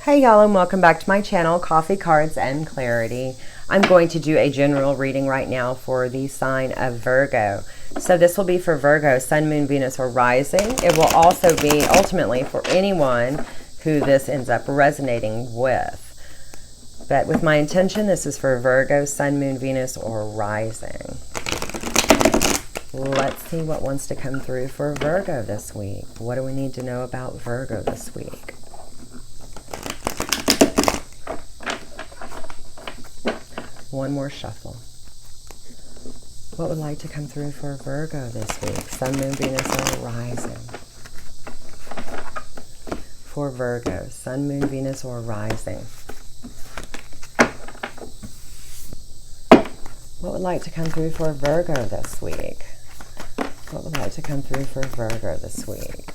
Hey y'all, and welcome back to my channel, Coffee Cards and Clarity. I'm going to do a general reading right now for the sign of Virgo. So this will be for Virgo, Sun, Moon, Venus, or Rising. It will also be ultimately for anyone who this ends up resonating with. But with my intention, this is for Virgo, Sun, Moon, Venus, or Rising. Let's see what wants to come through for Virgo this week. What do we need to know about Virgo this week? One more shuffle. What would like to come through for Virgo this week? Sun, Moon, Venus, or Rising? For Virgo, Sun, Moon, Venus, or Rising? What would like to come through for Virgo this week? What would like to come through for Virgo this week?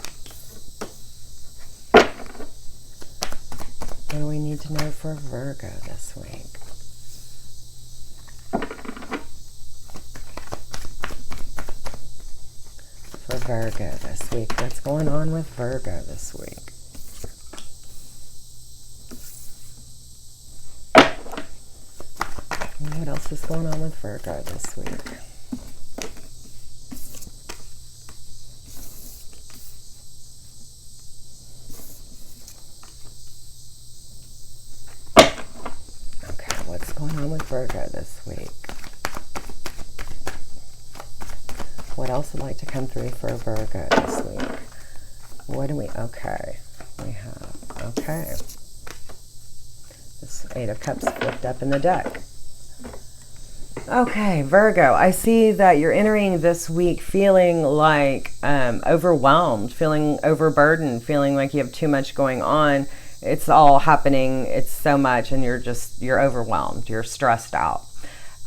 What do we need to know for Virgo this week? For Virgo this week. What's going on with Virgo this week? And what else is going on with Virgo this week? Okay, what's going on with Virgo this week? What else would like to come through for Virgo this week? What do we, okay, we have, okay. This Eight of Cups flipped up in the deck. Okay, Virgo, I see that you're entering this week feeling like overwhelmed, feeling overburdened, feeling like you have too much going on. It's all happening, it's so much, and you're overwhelmed, you're stressed out.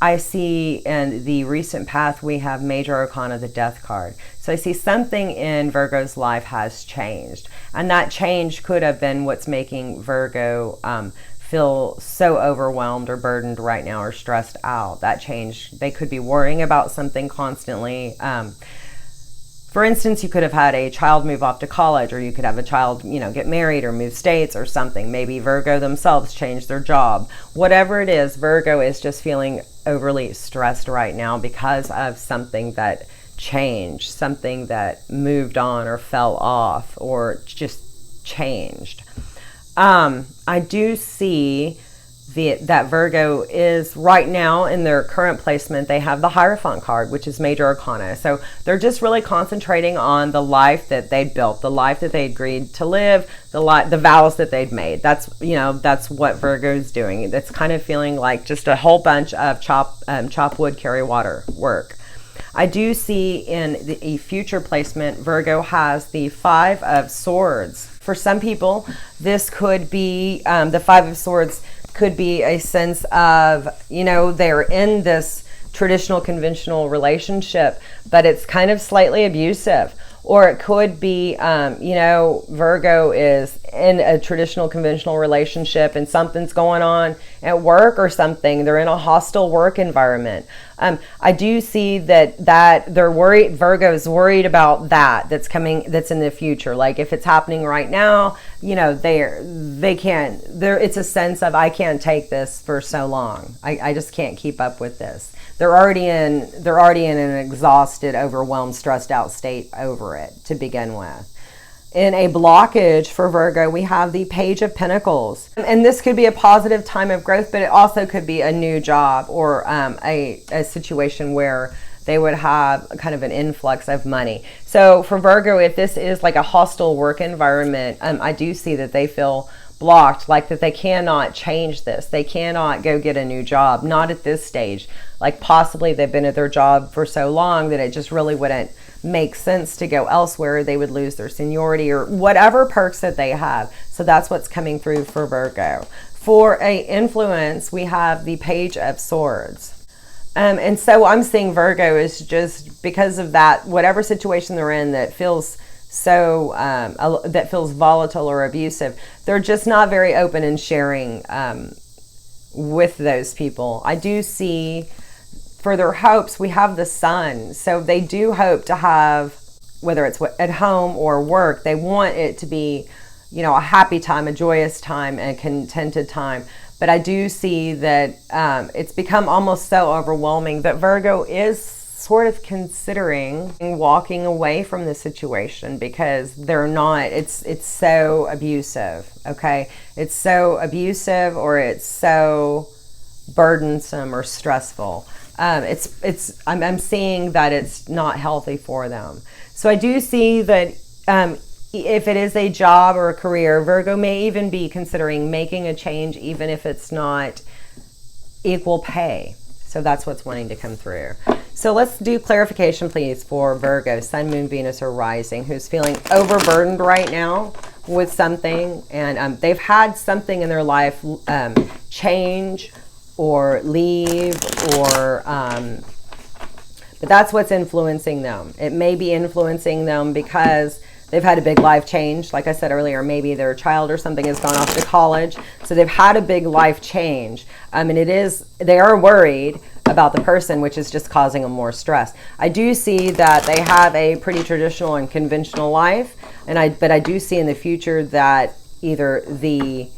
I see in the recent path we have Major Arcana, the Death card. So I see something in Virgo's life has changed. And that change could have been what's making Virgo feel so overwhelmed or burdened right now or stressed out. That change, they could be worrying about something constantly. For instance, you could have had a child move off to college, or you could have a child, get married or move states or something. Maybe Virgo themselves changed their job. Whatever it is, Virgo is just feeling overly stressed right now because of something that changed, something that moved on or fell off or just changed. I do see that Virgo is right now in their current placement. They have the Hierophant card, which is Major Arcana. So they're just really concentrating on the life that they'd built, the life that they agreed to live, the vows that they'd made. That's what Virgo's doing. It's kind of feeling like just a whole bunch of chop wood, carry water work. I do see in a future placement, Virgo has the Five of Swords. For some people, this could be the Five of Swords could be a sense of, they're in this traditional conventional relationship, but it's kind of slightly abusive. Or it could be, Virgo is in a traditional conventional relationship and something's going on at work or something. They're in a hostile work environment. I do see that they're worried. Virgo's worried about that's coming, that's in the future. Like if it's happening right now, they can't, it's a sense of, I can't take this for so long. I just can't keep up with this. They're already in an exhausted, overwhelmed, stressed out state over it to begin with. In a blockage for Virgo, we have the Page of Pentacles. And this could be a positive time of growth, but it also could be a new job or a situation where they would have kind of an influx of money. So for Virgo, if this is like a hostile work environment, I do see that they feel blocked, like that they cannot change this. They cannot go get a new job, not at this stage. Like possibly they've been at their job for so long that it just really wouldn't make sense to go elsewhere. They would lose their seniority or whatever perks that they have. So that's what's coming through for Virgo. For a influence, we have the Page of Swords. And so I'm seeing Virgo is just because of that, whatever situation they're in that feels so that feels volatile or abusive, they're just not very open and sharing with those people. I do see for their hopes, we have the Sun. So they do hope to have, whether it's at home or work, they want it to be a happy time, a joyous time, and a contented time. But I do see that it's become almost so overwhelming that Virgo is sort of considering walking away from the situation because it's so abusive, okay? It's so abusive, or it's so burdensome or stressful. I'm seeing that it's not healthy for them. So I do see that if it is a job or a career, Virgo may even be considering making a change, even if it's not equal pay. So that's what's wanting to come through. So let's do clarification, please, for Virgo, Sun, Moon, Venus, or Rising, who's feeling overburdened right now with something, and they've had something in their life change or leave, or but that's what's influencing them. It may be influencing them because they've had a big life change. Like I said earlier, maybe their child or something has gone off to college. So they've had a big life change. And they are worried about the person, which is just causing them more stress. I do see that they have a pretty traditional and conventional life. But I do see in the future that either the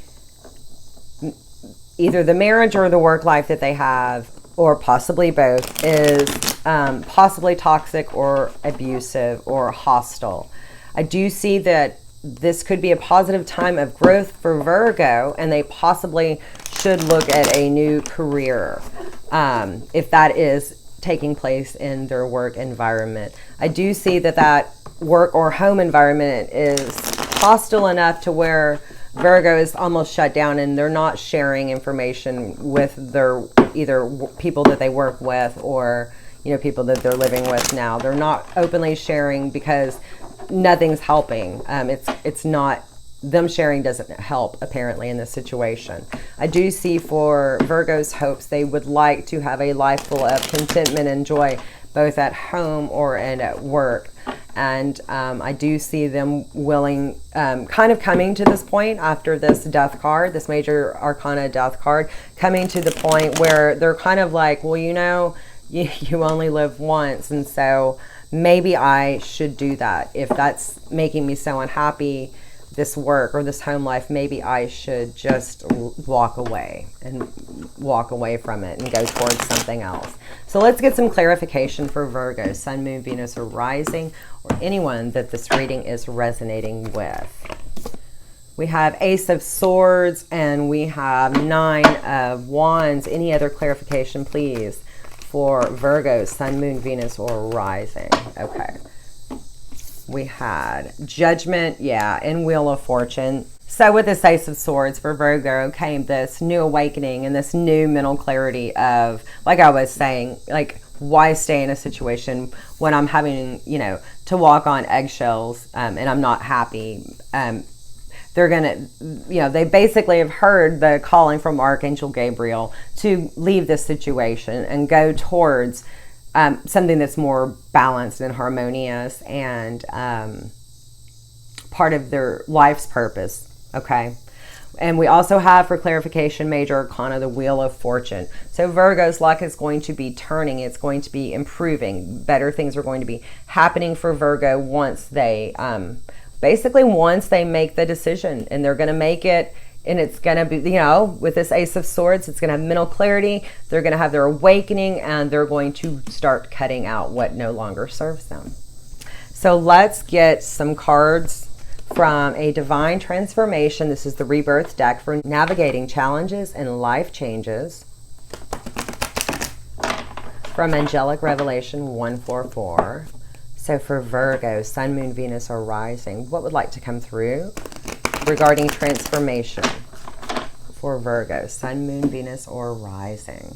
marriage or the work life that they have, or possibly both, is possibly toxic or abusive or hostile. I do see that this could be a positive time of growth for Virgo, and they possibly should look at a new career if that is taking place in their work environment. I do see that work or home environment is hostile enough to where Virgo is almost shut down, and they're not sharing information with their either people that they work with or people that they're living with now. They're not openly sharing because nothing's helping. It's not, them sharing doesn't help apparently in this situation. I do see for Virgo's hopes, they would like to have a life full of contentment and joy, both at home and at work. And I do see them willing, kind of coming to this point after this death card, this major arcana death card, coming to the point where they're kind of like, well, you only live once, and so maybe I should do that. If that's making me so unhappy, this work or this home life, maybe I should just walk away from it and go towards something else. So let's get some clarification for Virgo, Sun, Moon, Venus, or Rising, or anyone that this reading is resonating with. We have Ace of Swords and we have Nine of Wands. Any other clarification, please, for Virgo, Sun, Moon, Venus, or Rising? Okay. We had Judgment, and Wheel of Fortune. So with this Ace of Swords for Virgo came this new awakening and this new mental clarity of, like I was saying, like, why stay in a situation when I'm having, to walk on eggshells and I'm not happy? They're going to, they basically have heard the calling from Archangel Gabriel to leave this situation and go towards something that's more balanced and harmonious and part of their life's purpose, okay? And we also have, for clarification, Major Arcana, the Wheel of Fortune. So Virgo's luck is going to be turning. It's going to be improving. Better things are going to be happening for Virgo once they, once they make the decision, and they're going to make it. And it's going to be, with this Ace of Swords, it's going to have mental clarity. They're going to have their awakening, and they're going to start cutting out what no longer serves them. So let's get some cards from a Divine Transformation. This is the Rebirth deck for navigating challenges and life changes. From Angelic Revelation 144. So for Virgo, Sun, Moon, Venus, or Rising, what would like to come through regarding transformation for Virgo, Sun, Moon, Venus, or Rising?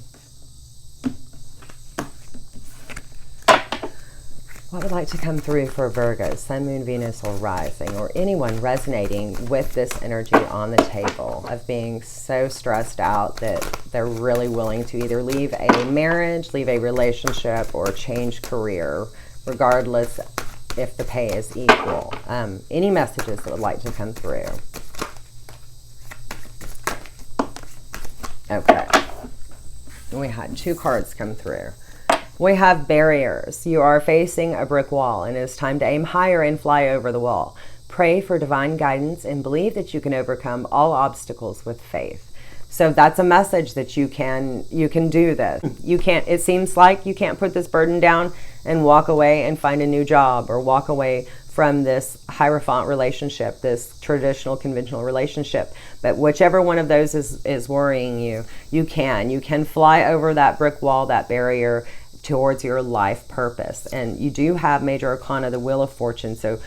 What would like to come through for Virgo, Sun, Moon, Venus, or Rising, or anyone resonating with this energy on the table of being so stressed out that they're really willing to either leave a marriage, leave a relationship, or change career, regardless if the pay is equal? Any messages that would like to come through? Okay. We had 2 cards come through. We have barriers. You are facing a brick wall, and it's time to aim higher and fly over the wall. Pray for divine guidance and believe that you can overcome all obstacles with faith. So that's a message that you can do this. You can't, it seems like you can't put this burden down and walk away and find a new job, or walk away from this Hierophant relationship, this traditional conventional relationship. But whichever one of those is worrying you, you can fly over that brick wall, that barrier, towards your life purpose. And you do have Major Arcana, the Wheel of Fortune. So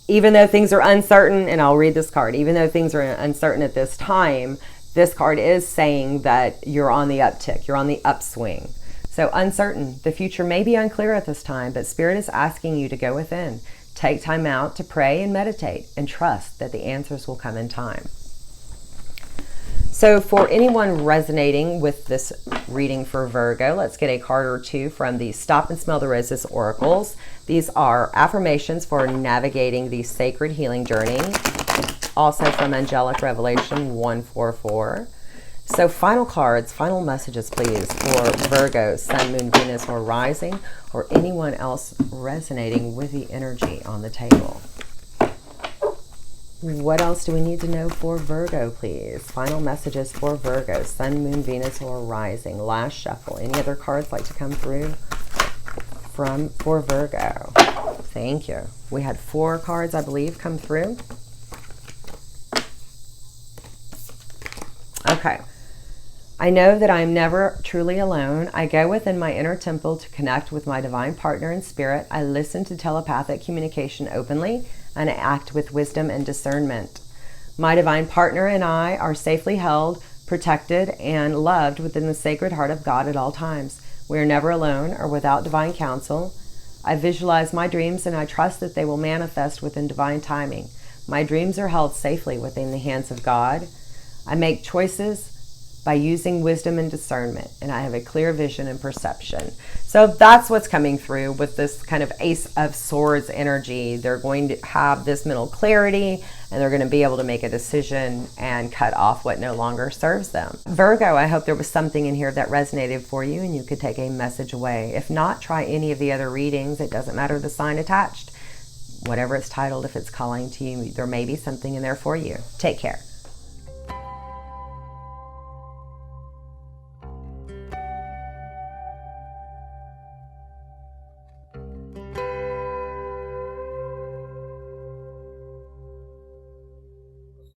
even though things are uncertain, and I'll read this card, even though things are uncertain at this time, this card is saying that you're on the uptick, you're on the upswing. So uncertain, the future may be unclear at this time, but Spirit is asking you to go within. Take time out to pray and meditate, and trust that the answers will come in time. So for anyone resonating with this reading for Virgo, let's get a card or two from the Stop and Smell the Roses oracles. These are affirmations for navigating the sacred healing journey. Also from Angelic Revelation 144. So final cards, final messages, please, for Virgo, Sun, Moon, Venus, or Rising, or anyone else resonating with the energy on the table. What else do we need to know for Virgo, please? Final messages for Virgo, Sun, Moon, Venus, or Rising. Last shuffle. Any other cards like to come through for Virgo? Thank you. We had 4 cards, I believe, come through. Okay. I know that I am never truly alone. I go within my inner temple to connect with my divine partner in spirit. I listen to telepathic communication openly, and I act with wisdom and discernment. My divine partner and I are safely held, protected, and loved within the Sacred Heart of God at all times. We are never alone or without divine counsel. I visualize my dreams, and I trust that they will manifest within divine timing. My dreams are held safely within the hands of God. I make choices by using wisdom and discernment, and I have a clear vision and perception. So that's what's coming through with this kind of Ace of Swords energy. They're going to have this mental clarity, and they're going to be able to make a decision and cut off what no longer serves them. Virgo, I hope there was something in here that resonated for you and you could take a message away. If not, try any of the other readings. It doesn't matter the sign attached. Whatever it's titled, if it's calling to you, there may be something in there for you. Take care.